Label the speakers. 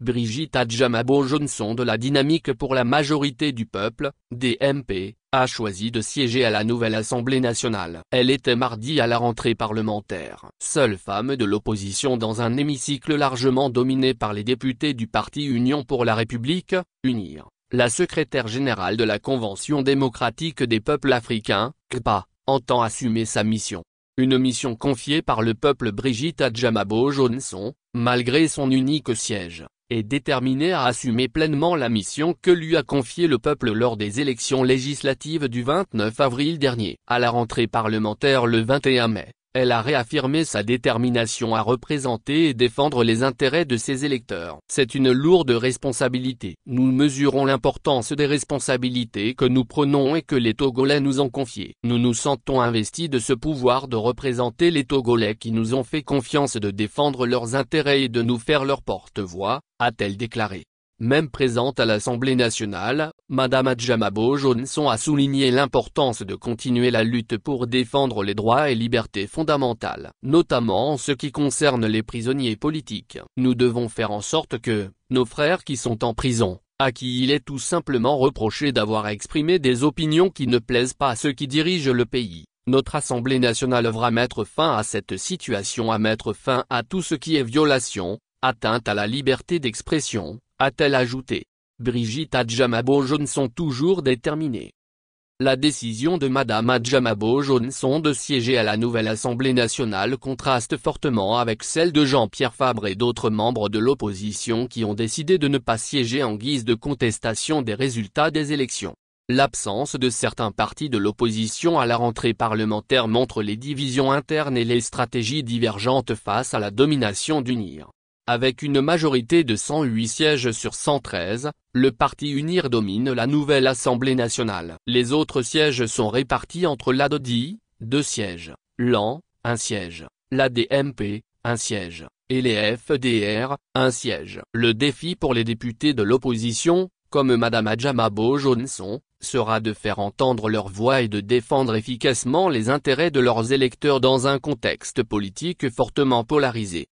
Speaker 1: Brigitte Adjamabo-Johnson de la Dynamique pour la majorité du peuple, DMP, a choisi de siéger à la nouvelle Assemblée nationale. Elle était mardi à la rentrée parlementaire. Seule femme de l'opposition dans un hémicycle largement dominé par les députés du parti Union pour la République, UNIR. La secrétaire générale de la Convention démocratique des peuples africains, CDPA, entend assumer sa mission. Une mission confiée par le peuple. Brigitte Adjamabo-Johnson, malgré son unique siège, est déterminée à assumer pleinement la mission que lui a confiée le peuple lors des élections législatives du 29 avril dernier. À la rentrée parlementaire le 21 mai, elle a réaffirmé sa détermination à représenter et défendre les intérêts de ses électeurs. C'est une lourde responsabilité. Nous mesurons l'importance des responsabilités que nous prenons et que les Togolais nous ont confiées. Nous nous sentons investis de ce pouvoir de représenter les Togolais qui nous ont fait confiance, de défendre leurs intérêts et de nous faire leur porte-voix, a-t-elle déclaré. Même présente à l'Assemblée nationale, Madame Adjamabo-Johnson a souligné l'importance de continuer la lutte pour défendre les droits et libertés fondamentales, notamment en ce qui concerne les prisonniers politiques. Nous devons faire en sorte que, nos frères qui sont en prison, à qui il est tout simplement reproché d'avoir exprimé des opinions qui ne plaisent pas à ceux qui dirigent le pays, notre Assemblée nationale œuvre mettre fin à cette situation, à mettre fin à tout ce qui est violation, atteinte à la liberté d'expression, a-t-elle ajouté. Brigitte Adjamabo-Johnson toujours déterminée. La décision de Madame Adjamabo-Johnson de siéger à la nouvelle Assemblée nationale contraste fortement avec celle de Jean-Pierre Fabre et d'autres membres de l'opposition qui ont décidé de ne pas siéger en guise de contestation des résultats des élections. L'absence de certains partis de l'opposition à la rentrée parlementaire montre les divisions internes et les stratégies divergentes face à la domination d'UNIR. Avec une majorité de 108 sièges sur 113, le parti UNIR domine la nouvelle Assemblée nationale. Les autres sièges sont répartis entre l'ADODI, 2 sièges, l'AN, 1 siège, l'ADMP, 1 siège, et les FDR, 1 siège. Le défi pour les députés de l'opposition, comme Madame Adjamabo-Johnson, sera de faire entendre leur voix et de défendre efficacement les intérêts de leurs électeurs dans un contexte politique fortement polarisé.